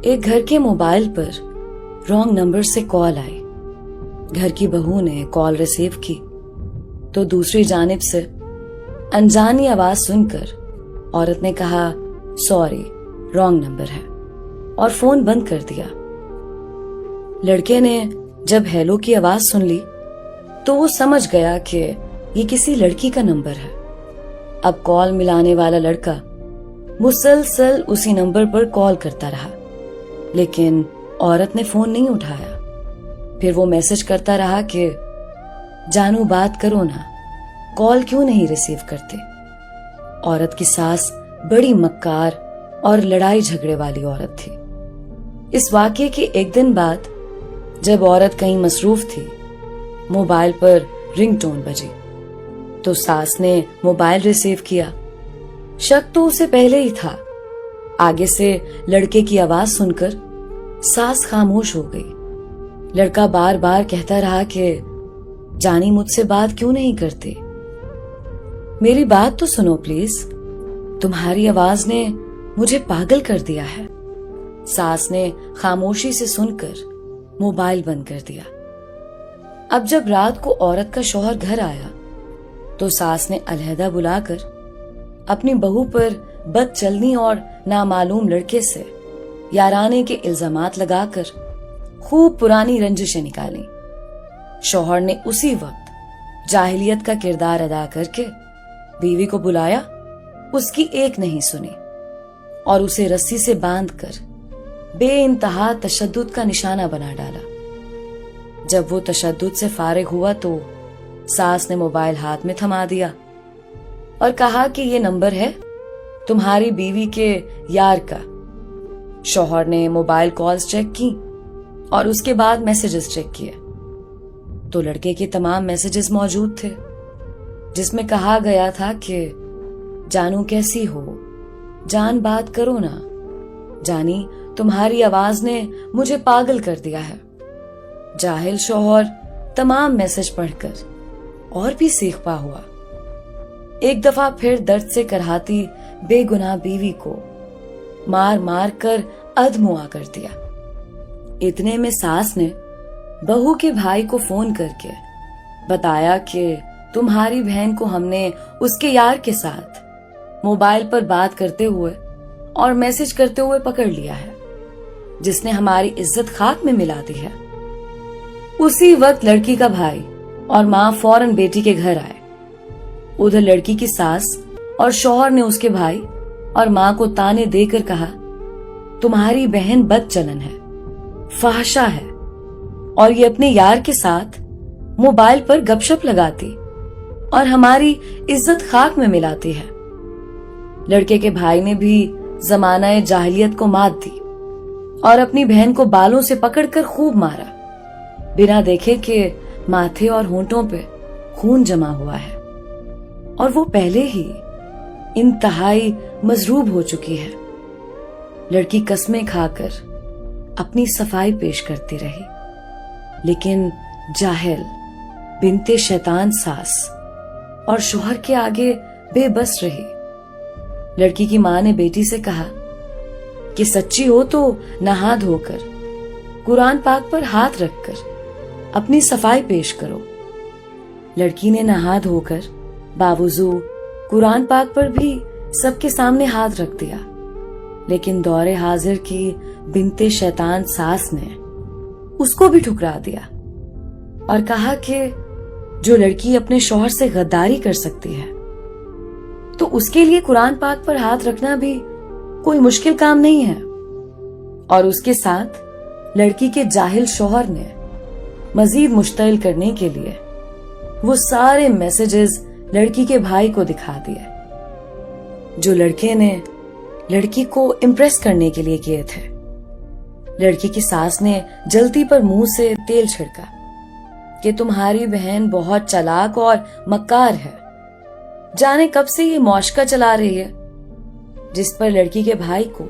एक घर के मोबाइल पर रॉन्ग नंबर से कॉल आई। घर की बहू ने कॉल रिसीव की तो दूसरी जानिब से अनजानी आवाज सुनकर औरत ने कहा, सॉरी, रॉन्ग नंबर है, और फोन बंद कर दिया। लड़के ने जब हेलो की आवाज सुन ली तो वो समझ गया कि ये किसी लड़की का नंबर है। अब कॉल मिलाने वाला लड़का मुसलसल उसी नंबर पर कॉल करता रहा, लेकिन औरत ने फोन नहीं उठाया। फिर वो मैसेज करता रहा कि जानू बात करो ना, कॉल क्यों नहीं रिसीव करते। औरत की सास बड़ी मक्कार और लड़ाई झगड़े वाली औरत थी। इस वाकये के एक दिन बाद जब औरत कहीं मसरूफ थी, मोबाइल पर रिंगटोन बजी तो सास ने मोबाइल रिसीव किया। शक तो उसे पहले ही था। आगे से लड़के की आवाज सुनकर सास खामोश हो गई। लड़का बार बार कहता रहा कि जानी मुझसे बात क्यों नहीं करते, मेरी बात तो सुनो प्लीज, तुम्हारी आवाज ने मुझे पागल कर दिया है। सास ने खामोशी से सुनकर मोबाइल बंद कर दिया। अब जब रात को औरत का शौहर घर आया तो सास ने अलहदा बुलाकर अपनी बहू पर बदचलनी और नामालूम लड़के से याराने के इल्जामात लगाकर खूब पुरानी रंजिशें निकाली। शौहर ने उसी वक्त जाहिलियत का किरदार अदा करके बीवी को बुलाया, उसकी एक नहीं सुनी और उसे रस्सी से बांधकर बेइंतहा तशद्दुद का निशाना बना डाला। जब वो तशद्दुद से फारिग हुआ तो सास ने मोबाइल हाथ में थमा दिया और कहा कि ये नंबर है तुम्हारी बीवी के यार का। शौहर ने मोबाइल कॉल्स चेक की और उसके बाद मैसेजेस चेक किए तो लड़के के तमाम मैसेजेस मौजूद थे, जिसमें कहा गया था कि जानू कैसी हो, जान बात करो ना, जानी तुम्हारी आवाज ने मुझे पागल कर दिया है। जाहिल शौहर तमाम मैसेज पढ़कर और भी सीखपा हुआ। एक दफा फिर दर्द से करहाती बेगुनाह बीवी को मार मार कर अधमुआ कर दिया। इतने में सास ने बहू के भाई को फोन करके बताया कि तुम्हारी बहन को हमने उसके यार के साथ मोबाइल पर बात करते हुए और मैसेज करते हुए पकड़ लिया है, जिसने हमारी इज्जत खाक में मिला दी है। उसी वक्त लड़की का भाई और माँ फौरन बेटी के घर आए। उधर लड़की की सास और शौहर ने उसके भाई और माँ को ताने देकर कहा, तुम्हारी बहन बदचलन है, फाहशा है और ये अपने यार के साथ मोबाइल पर गपशप लगाती और हमारी इज्जत खाक में मिलाती है। लड़के के भाई ने भी जमाना जाहिलियत को मात दी और अपनी बहन को बालों से पकड़कर खूब मारा, बिना देखे कि माथे और होंठों पे खून जमा हुआ है और वो पहले ही इंतहाई मजरूब हो चुकी है। लड़की कस्में खाकर अपनी सफाई पेश करती रही, लेकिन जाहिल बिनते शैतान सास और शौहर के आगे बेबस रही। लड़की की माँ ने बेटी से कहा कि सच्ची हो तो नहा धोकर कुरान पाक पर हाथ रखकर अपनी सफाई पेश करो। लड़की ने नहा धोकर बावुजू कुरान पाक पर भी सबके सामने हाथ रख दिया, लेकिन दौरे हाजिर की बिनते शैतान सास ने उसको भी ठुकरा दिया और कहा कि जो लड़की अपने शौहर से गद्दारी कर सकती है तो उसके लिए कुरान पाक पर हाथ रखना भी कोई मुश्किल काम नहीं है। और उसके साथ लड़की के जाहिल शौहर ने मजीद मुश्तइल करने के लिए वो सारे मैसेजेस लड़की के भाई को दिखा दिए जो लड़के ने लड़की को इम्प्रेस करने के लिए किए थे। लड़की की सास ने जल्दी पर मुंह से तेल छिड़का कि तुम्हारी बहन बहुत चालाक और मक्कार है, जाने कब से ये मौशका चला रही है। जिस पर लड़की के भाई को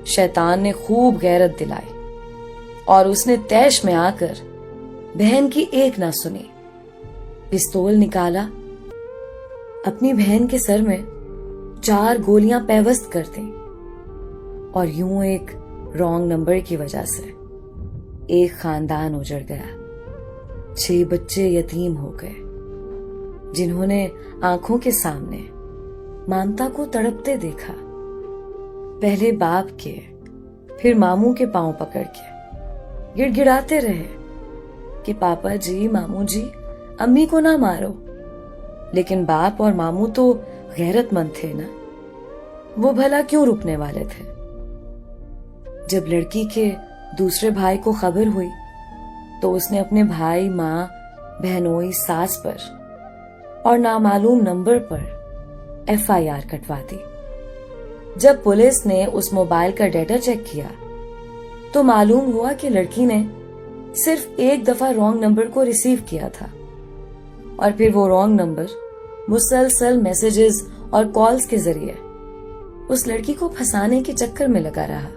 शैतान ने खूब गैरत दिलाई और उसने तैश में आकर बहन की एक ना सुनी, पिस्तौल निकाला, अपनी बहन के सर में 4 गोलियां पैवस्त कर दी और यूं एक रॉन्ग नंबर की वजह से एक खानदान उजड़ गया। 6 बच्चे यतीम हो गए, जिन्होंने आंखों के सामने ममता को तड़पते देखा। पहले बाप के, फिर मामू के पांव पकड़ के गिड़गिड़ाते रहे कि पापा जी, मामू जी, अम्मी को ना मारो। लेकिन बाप और मामू तो गैरतमंद थे ना, वो भला क्यों रुकने वाले थे। जब लड़की के दूसरे भाई को खबर हुई तो उसने अपने भाई, माँ, बहनोई, सास पर और नामालूम नंबर पर FIR कटवा दी। जब पुलिस ने उस मोबाइल का डेटा चेक किया तो मालूम हुआ कि लड़की ने सिर्फ एक दफा रॉन्ग नंबर को रिसीव किया था और फिर वो रॉन्ग नंबर मुसलसल मैसेजेस और कॉल्स के जरिए उस लड़की को फंसाने के चक्कर में लगा रहा।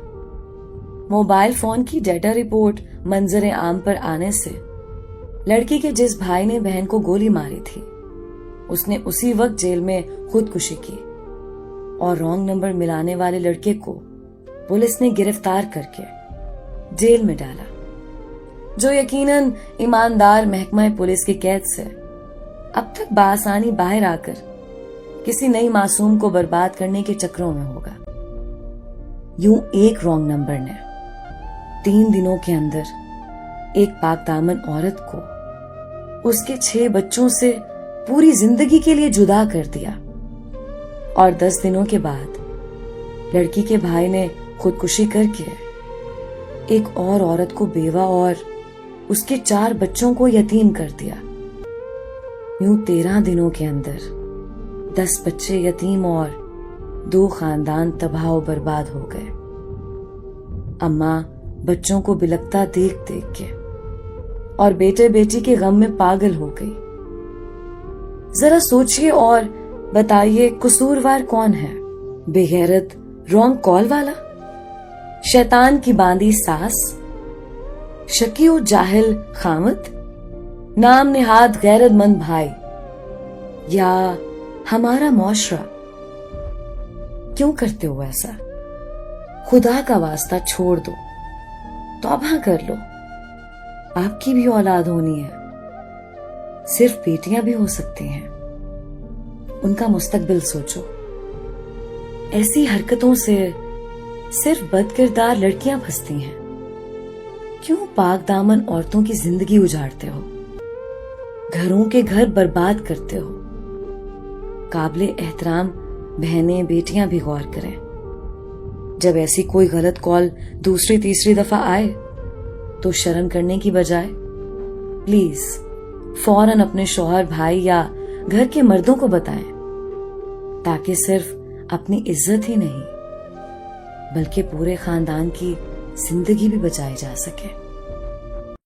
मोबाइल फोन की डेटा रिपोर्ट मंजर आम पर आने से लड़की के जिस भाई ने बहन को गोली मारी थी, उसने उसी वक्त जेल में खुदकुशी की और रॉन्ग नंबर मिलाने वाले लड़के को पुलिस ने गिरफ्तार करके जेल में डाला, जो यकीनन ईमानदार महकमा पुलिस की कैद से अब तक बासानी बाहर आकर किसी नई मासूम को बर्बाद करने के चक्रों में होगा। यूं एक रॉन्ग नंबर ने 3 दिनों के अंदर एक पाकदामन औरत को उसके 6 बच्चों से पूरी जिंदगी के लिए जुदा कर दिया और 10 दिनों के बाद लड़की के भाई ने खुदकुशी करके एक और औरत को बेवा और उसके 4 बच्चों को यतीम कर दिया। यूं 13 दिनों के अंदर 10 बच्चे यतीम और 2 खानदान तबाह और बर्बाद हो गए। अम्मा बच्चों को बिलखता देख देख के और बेटे बेटी के गम में पागल हो गई। जरा सोचिए और बताइए, कसूरवार कौन है? बेगैरत रॉन्ग कॉल वाला, शैतान की बांदी सास, शकी और जाहिल खामद, नाम निहाद गैरतमंद भाई, या हमारा मुआशरा? क्यों करते हो ऐसा? खुदा का वास्ता छोड़ दो, तौबा कर लो। आपकी भी औलाद होनी है, सिर्फ बेटियां भी हो सकती हैं। उनका मुस्तकबिल सोचो। ऐसी हरकतों से सिर्फ बदकिरदार लड़कियां फंसती हैं। क्यों पाक दामन औरतों की जिंदगी उजाड़ते हो, घरों के घर बर्बाद करते हो? काबिले एहतराम बहनें बेटियां भी गौर करें। जब ऐसी कोई गलत कॉल दूसरी तीसरी दफा आए तो शर्म करने की बजाय प्लीज फौरन अपने शौहर, भाई या घर के मर्दों को बताएं, ताकि सिर्फ अपनी इज्जत ही नहीं बल्कि पूरे खानदान की जिंदगी भी बचाई जा सके।